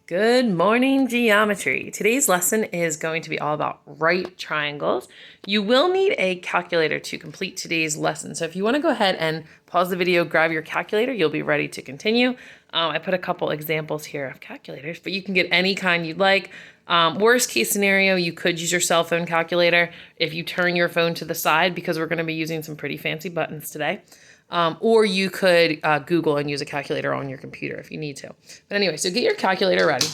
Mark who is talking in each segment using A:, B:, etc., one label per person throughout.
A: Good morning, geometry. Today's lesson is going to be all about right triangles. You will need a calculator to complete today's lesson. So if you want to go ahead and pause the video, grab your calculator, you'll be ready to continue. I put a couple examples here of calculators, but you can get any kind you'd like. Worst case scenario, you could use your cell phone calculator if you turn your phone to the side because we're going to be using some pretty fancy buttons today. Or you could Google and use a calculator on your computer if you need to. But anyway, so get your calculator ready.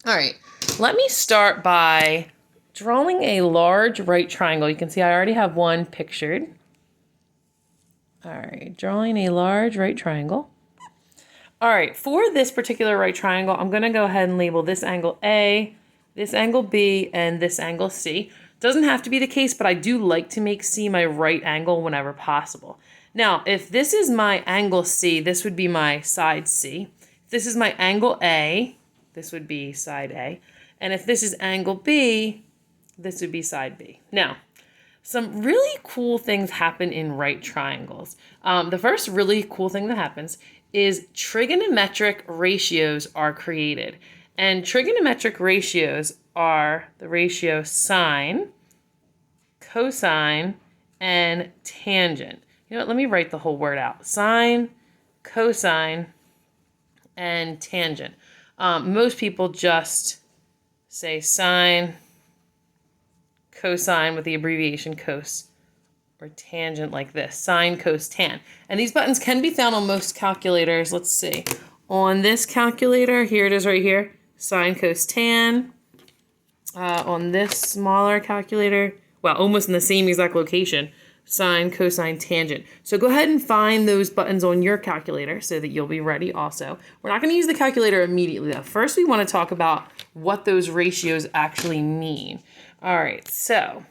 A: All right, let me start by drawing a large right triangle. You can see I already have one pictured. All right, drawing a large right triangle. All right, for this particular right triangle, I'm going to go ahead and label this angle A, this angle B, and this angle C. Doesn't have to be the case, but I do like to make C my right angle whenever possible. Now, if this is my angle C, this would be my side C. If this is my angle A, this would be side A. And if this is angle B, this would be side B. Now, some really cool things happen in right triangles. The first really cool thing that happens is trigonometric ratios are created. And trigonometric ratios are the ratio sine, cosine, and tangent. You know what, let me write the whole word out. Sine, cosine, and tangent. Most people just say sine, cosine with the abbreviation cos, or tangent like this, sine, cos, tan. And these buttons can be found on most calculators. Let's see. On this calculator, here it is right here, sine, cos, tan. On this smaller calculator, well, almost in the same exact location, sine, cosine, tangent. So go ahead and find those buttons on your calculator so that you'll be ready also. We're not going to use the calculator immediately though. First, we want to talk about what those ratios actually mean. All right, so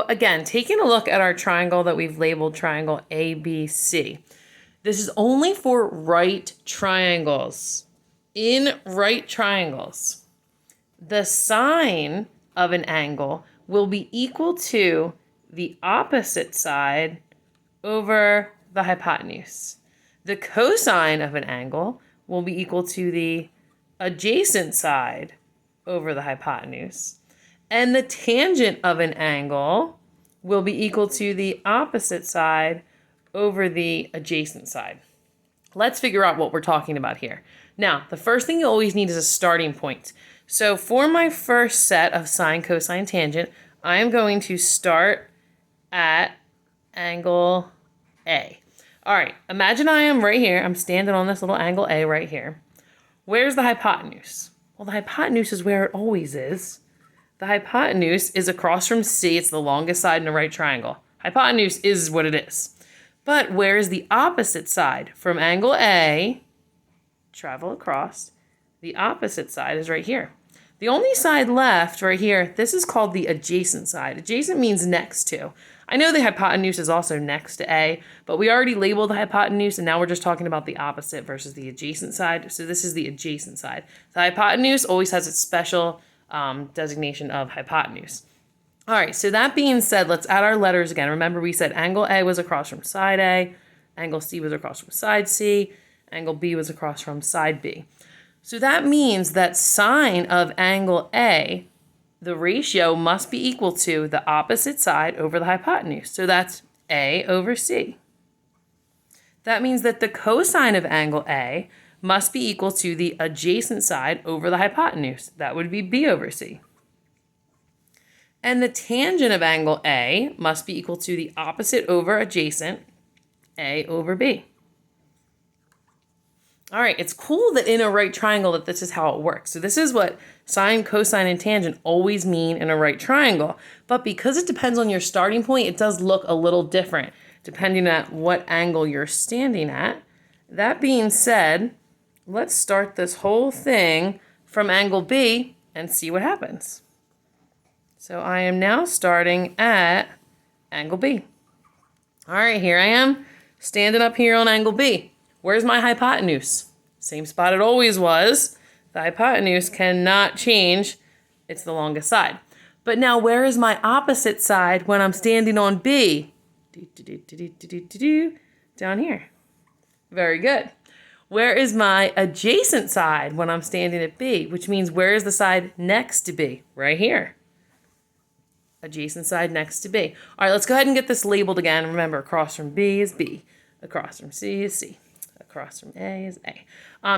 A: again, taking a look at our triangle that we've labeled triangle ABC. This is only for right triangles. In right triangles, the sine of an angle will be equal to the opposite side over the hypotenuse. The cosine of an angle will be equal to the adjacent side over the hypotenuse. And the tangent of an angle will be equal to the opposite side over the adjacent side. Let's figure out what we're talking about here. Now, the first thing you always need is a starting point. So for my first set of sine, cosine, tangent, I am going to start at angle A. All right, imagine I am right here. I'm standing on this little angle A right here. Where's the hypotenuse? Well, the hypotenuse is where it always is. The hypotenuse is across from C. It's the longest side in a right triangle. Hypotenuse is what it is. But where is the opposite side? From angle A, travel across, the opposite side is right here. The only side left right here, this is called the adjacent side. Adjacent means next to. I know the hypotenuse is also next to A, but we already labeled the hypotenuse, and now we're just talking about the opposite versus the adjacent side. So this is the adjacent side. The hypotenuse always has its special designation of hypotenuse. All right, so that being said, let's add our letters again. Remember, we said angle A was across from side A, angle C was across from side C, angle B was across from side B. So that means that sine of angle A, the ratio must be equal to the opposite side over the hypotenuse. So that's A over C. That means that the cosine of angle A must be equal to the adjacent side over the hypotenuse. That would be B over C. And the tangent of angle A must be equal to the opposite over adjacent, A over B. All right, it's cool that in a right triangle that this is how it works. So this is what sine, cosine, and tangent always mean in a right triangle. But because it depends on your starting point, it does look a little different depending on what angle you're standing at. That being said, let's start this whole thing from angle B and see what happens. So I am now starting at angle B. All right, here I am standing up here on angle B. Where's my hypotenuse? Same spot it always was. The hypotenuse cannot change. It's the longest side. But now where is my opposite side when I'm standing on B? Down here. Very good. Where is my adjacent side when I'm standing at B? Which means where is the side next to B? Right here. Adjacent side next to B. All right, let's go ahead and get this labeled again. Remember, across from B is B. Across from C is C. Across from A is A.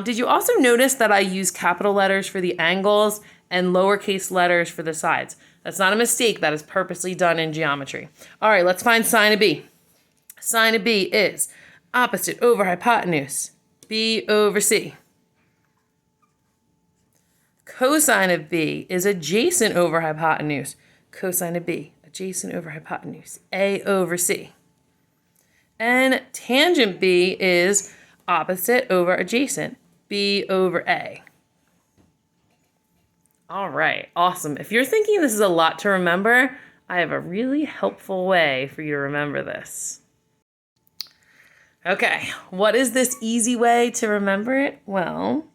A: Did you also notice that I use capital letters for the angles and lowercase letters for the sides? That's not a mistake. That is purposely done in geometry. All right, let's find sine of B. Sine of B is opposite over hypotenuse, B over C. Cosine of B is adjacent over hypotenuse, cosine of B, adjacent over hypotenuse, A over C. And tangent B is opposite over adjacent, B over A. All right, awesome. If you're thinking this is a lot to remember, I have a really helpful way for you to remember this. Okay, what is this easy way to remember it? Well,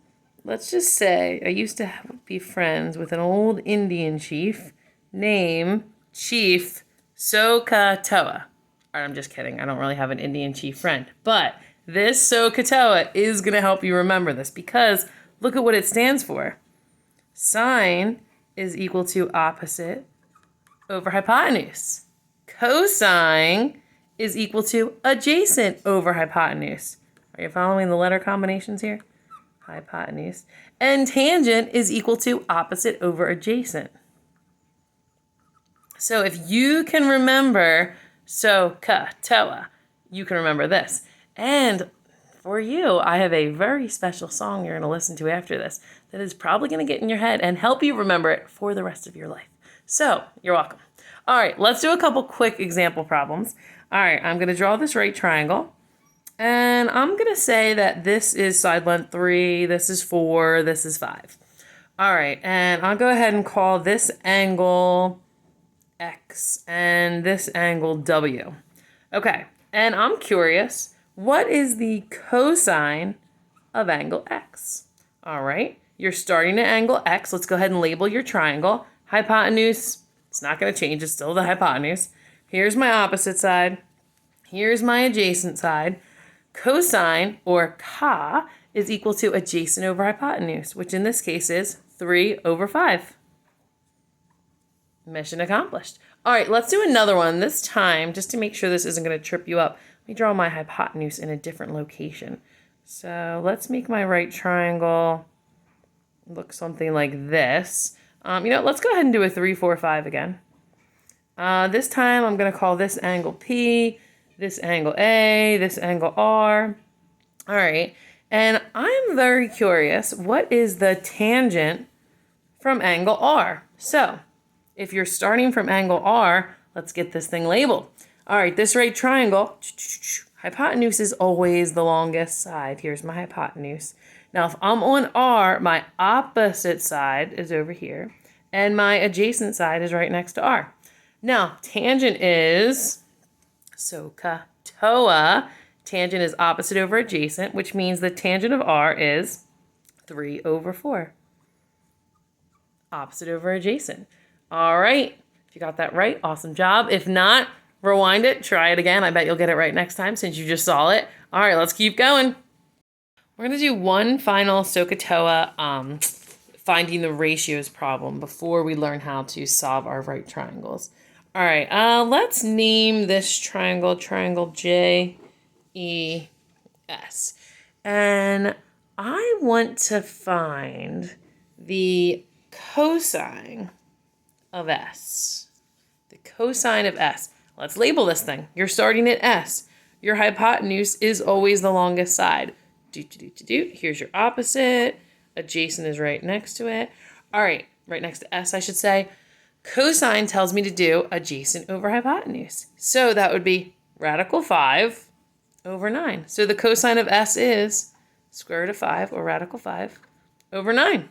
A: let's just say I used to be friends with an old Indian chief named Chief Soh Cah Toa. All right, I'm just kidding. I don't really have an Indian chief friend. But this Soh Cah Toa is going to help you remember this because look at what it stands for. Sine is equal to opposite over hypotenuse. Cosine is equal to adjacent over hypotenuse. Are you following the letter combinations here? Hypotenuse. And tangent is equal to opposite over adjacent. So if you can remember Soh Cah Toa, you can remember this. And for you, I have a very special song you're going to listen to after this that is probably going to get in your head and help you remember it for the rest of your life. So you're welcome. All right, let's do a couple quick example problems. All right, I'm going to draw this right triangle. And I'm going to say that this is side length 3, this is 4, this is 5. All right, and I'll go ahead and call this angle X and this angle W. Okay, and I'm curious, what is the cosine of angle X? All right, you're starting at angle X. Let's go ahead and label your triangle. Hypotenuse, it's not going to change, it's still the hypotenuse. Here's my opposite side. Here's my adjacent side. Cosine, or Ka, is equal to adjacent over hypotenuse, which in this case is 3 over 5. Mission accomplished. All right, let's do another one. This time, just to make sure this isn't going to trip you up, let me draw my hypotenuse in a different location. So let's make my right triangle look something like this. Let's go ahead and do a 3, 4, 5 again. This time, I'm going to call this angle P, this angle A, this angle R. All right, and I'm very curious, what is the tangent from angle R? So, if you're starting from angle R, let's get this thing labeled. All right, this right triangle, hypotenuse is always the longest side. Here's my hypotenuse. Now, if I'm on R, my opposite side is over here, and my adjacent side is right next to R. Now, tangent is Soh Cah Toa. Tangent is opposite over adjacent, which means the tangent of R is 3 over 4. Opposite over adjacent. All right. If you got that right, awesome job. If not, rewind it, try it again. I bet you'll get it right next time since you just saw it. All right, let's keep going. We're going to do one final Soh Cah Toa finding the ratios problem before we learn how to solve our right triangles. All right, let's name this triangle JES. And I want to find the cosine of S. The cosine of S. Let's label this thing. You're starting at S. Your hypotenuse is always the longest side. Here's your opposite. Adjacent is right next to it. All right, right next to S, I should say. Cosine tells me to do adjacent over hypotenuse. So that would be radical 5 over 9. So the cosine of S is square root of 5, or radical 5, over 9.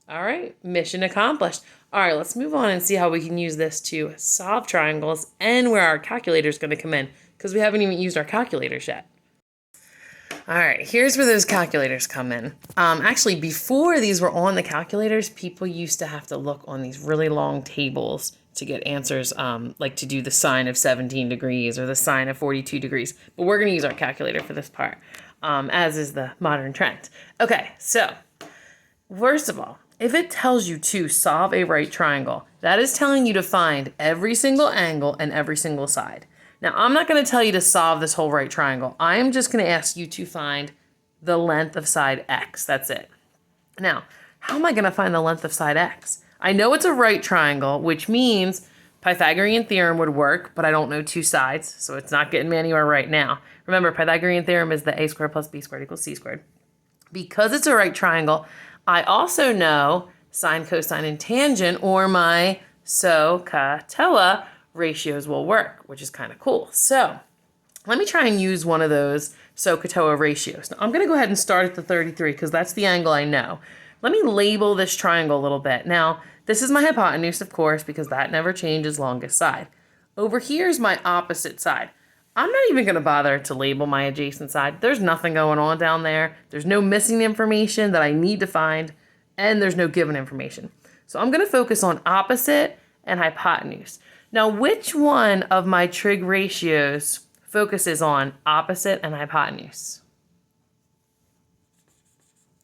A: All right, mission accomplished. All right, let's move on and see how we can use this to solve triangles and where our calculator is going to come in, because we haven't even used our calculators yet. All right, here's where those calculators come in. Actually, before these were on the calculators, people used to have to look on these really long tables to get answers, like to do the sine of 17 degrees or the sine of 42 degrees. But we're going to use our calculator for this part, as is the modern trend. Okay, so first of all, if it tells you to solve a right triangle, that is telling you to find every single angle and every single side. Now, I'm not going to tell you to solve this whole right triangle. I am just going to ask you to find the length of side X. That's it. Now, how am I going to find the length of side X? I know it's a right triangle, which means Pythagorean theorem would work, but I don't know two sides, so it's not getting me anywhere right now. Remember, Pythagorean theorem is the a squared plus b squared equals c squared. Because it's a right triangle, I also know sine, cosine, and tangent, or my Soh Cah Toa ratios will work, which is kind of cool. So let me try and use one of those Soh Cah Toa ratios. Now, I'm going to go ahead and start at the 33 because that's the angle I know. Let me label this triangle a little bit. Now, this is my hypotenuse, of course, because that never changes, longest side. Over here is my opposite side. I'm not even going to bother to label my adjacent side. There's nothing going on down there. There's no missing information that I need to find, and there's no given information. So I'm going to focus on opposite and hypotenuse. Now, which one of my trig ratios focuses on opposite and hypotenuse?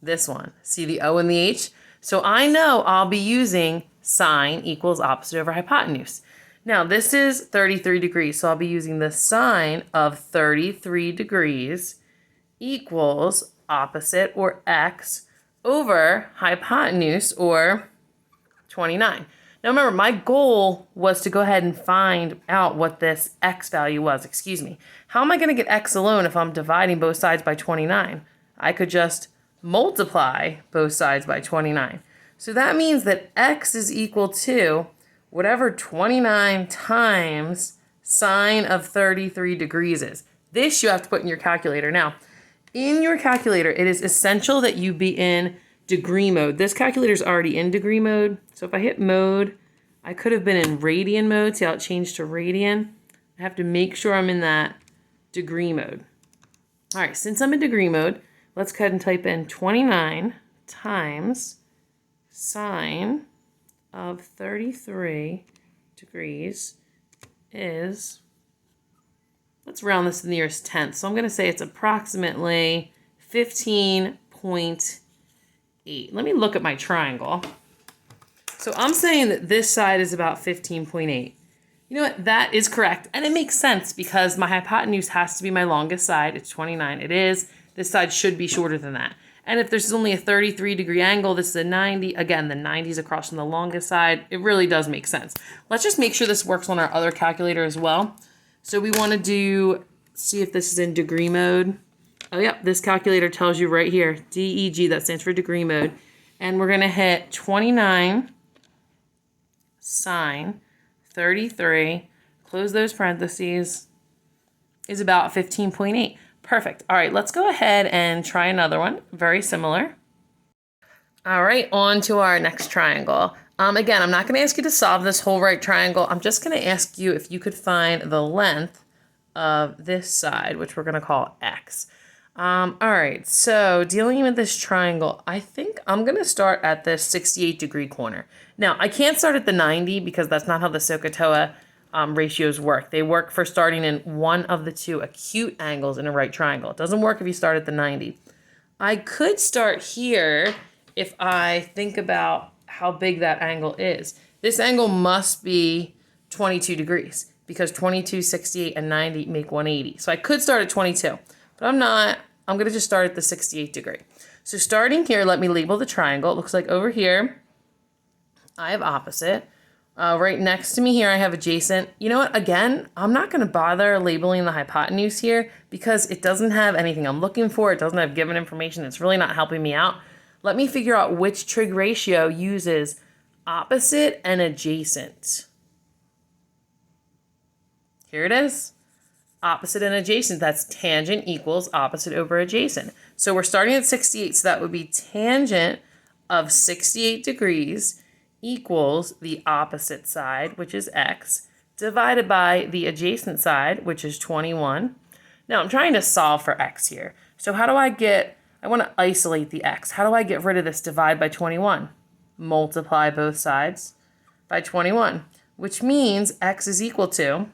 A: This one. See the O and the H? So I know I'll be using sine equals opposite over hypotenuse. Now, this is 33 degrees, so I'll be using the sine of 33 degrees equals opposite, or X, over hypotenuse, or 29. Now, remember, my goal was to go ahead and find out what this X value was. Excuse me. How am I going to get X alone if I'm dividing both sides by 29? I could just multiply both sides by 29. So that means that X is equal to whatever 29 times sine of 33 degrees is. This you have to put in your calculator. Now, in your calculator, it is essential that you be in degree mode. This calculator is already in degree mode. So if I hit mode, I could have been in radian mode. See how it changed to radian? I have to make sure I'm in that degree mode. All right, since I'm in degree mode, let's go ahead and type in 29 times sine of 33 degrees is, let's round this to the nearest tenth. So I'm going to say it's approximately 15.8. Let me look at my triangle. So I'm saying that this side is about 15.8. You know what? That is correct. And it makes sense because my hypotenuse has to be my longest side. It's 29. It is. This side should be shorter than that. And if there's only a 33 degree angle, this is a 90. Again, the 90 is across from the longest side. It really does make sense. Let's just make sure this works on our other calculator as well. So we want to see if this is in degree mode. Oh, yep, this calculator tells you right here, DEG, that stands for degree mode. And we're going to hit 29 sine 33, close those parentheses, is about 15.8. Perfect. All right, let's go ahead and try another one. Very similar. All right, on to our next triangle. Again, I'm not going to ask you to solve this whole right triangle. I'm just going to ask you if you could find the length of this side, which we're going to call X. All right, so dealing with this triangle, I think I'm going to start at this 68 degree corner. Now, I can't start at the 90 because that's not how the Soh Cah Toa ratios work. They work for starting in one of the two acute angles in a right triangle. It doesn't work if you start at the 90. I could start here if I think about how big that angle is. This angle must be 22 degrees because 22, 68, and 90 make 180. So I could start at 22, but I'm not. I'm going to just start at the 68 degree. So starting here, let me label the triangle. It looks like over here, I have opposite. Right next to me here, I have adjacent. You know what? Again, I'm not going to bother labeling the hypotenuse here because it doesn't have anything I'm looking for. It doesn't have given information. It's really not helping me out. Let me figure out which trig ratio uses opposite and adjacent. Here it is. Opposite and adjacent. That's tangent equals opposite over adjacent. So we're starting at 68. So that would be tangent of 68 degrees equals the opposite side, which is X, divided by the adjacent side, which is 21. Now I'm trying to solve for X here. So how do I want to isolate the X. How do I get rid of this divide by 21? Multiply both sides by 21, which means x is equal to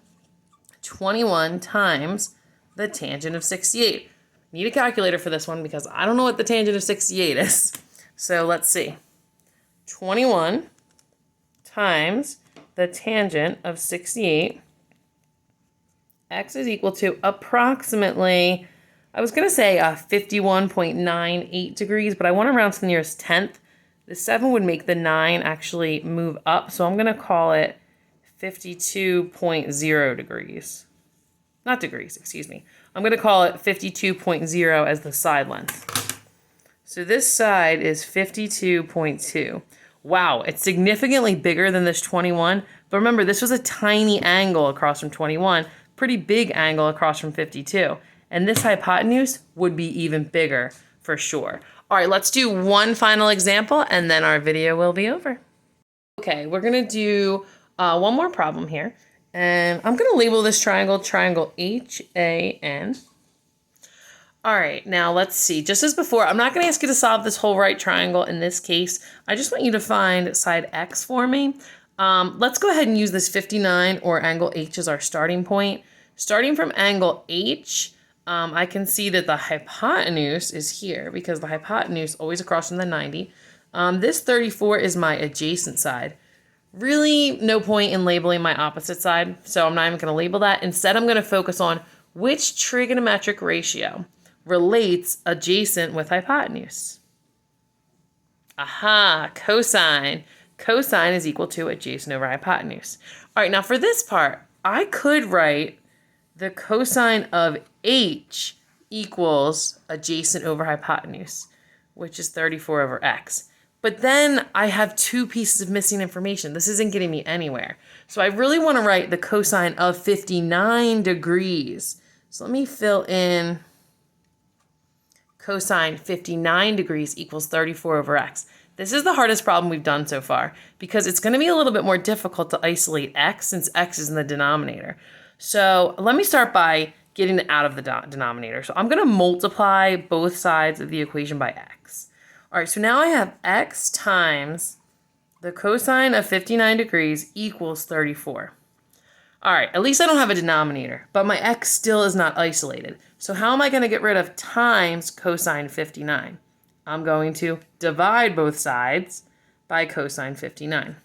A: 21 times the tangent of 68. Need a calculator for this one because I don't know what the tangent of 68 is. So let's see. 21 times the tangent of 68. X is equal to approximately, I was going to say 51.98 degrees, but I want to round to the nearest tenth. The 7 would make the 9 actually move up, so I'm going to call it 52.0 degrees. Not degrees, excuse me. I'm going to call it 52.0 as the side length. So this side is 52.2. Wow, it's significantly bigger than this 21. But remember, this was a tiny angle across from 21. Pretty big angle across from 52. And this hypotenuse would be even bigger for sure. All right, let's do one final example and then our video will be over. Okay, we're going to do one more problem here. And I'm going to label this triangle HAN. All right, now let's see. Just as before, I'm not going to ask you to solve this whole right triangle in this case. I just want you to find side X for me. Let's go ahead and use this 59 or angle H as our starting point. Starting from angle H, I can see that the hypotenuse is here because the hypotenuse always across from the 90. This 34 is my adjacent side. Really no point in labeling my opposite side, so I'm not even going to label that. Instead, I'm going to focus on which trigonometric ratio relates adjacent with hypotenuse. Aha, cosine. Cosine is equal to adjacent over hypotenuse. All right, now for this part, I could write the cosine of H equals adjacent over hypotenuse, which is 34 over x. But then I have two pieces of missing information. This isn't getting me anywhere. So I really want to write the cosine of 59 degrees. So let me fill in cosine 59 degrees equals 34 over x. This is the hardest problem we've done so far because it's going to be a little bit more difficult to isolate x since x is in the denominator. So let me start by getting it out of the denominator. So I'm going to multiply both sides of the equation by x. All right, so now I have x times the cosine of 59 degrees equals 34. All right, at least I don't have a denominator, but my x still is not isolated. So how am I going to get rid of times cosine 59? I'm going to divide both sides by cosine 59.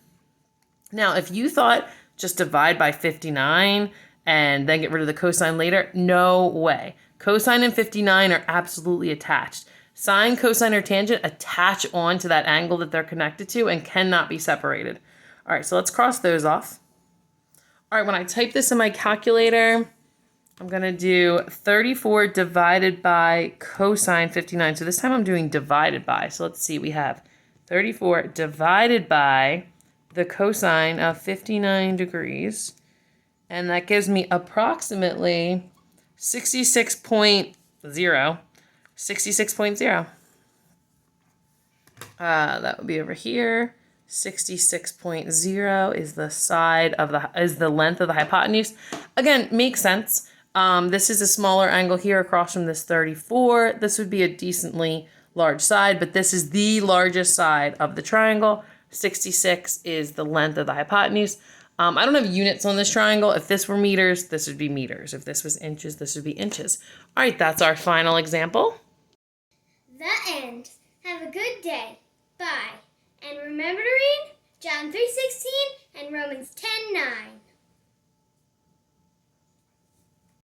A: Now, if you thought just divide by 59 and then get rid of the cosine later, no way. Cosine and 59 are absolutely attached. Sine, cosine, or tangent attach on to that angle that they're connected to and cannot be separated. All right, so let's cross those off. All right, when I type this in my calculator, I'm going to do 34 divided by cosine 59. So this time I'm doing divided by. So let's see, we have 34 divided by the cosine of 59 degrees. And that gives me approximately 66.0. 66.0. That would be over here. 66.0 is the side of the length of the hypotenuse. Again, makes sense. This is a smaller angle here across from this 34. This would be a decently large side, but this is the largest side of the triangle. 66 is the length of the hypotenuse. I don't have units on this triangle. If this were meters, this would be meters. If this was inches, this would be inches. All right, that's our final example.
B: The end. Have a good day. Bye. And remember to read John 3:16 and Romans 10:9.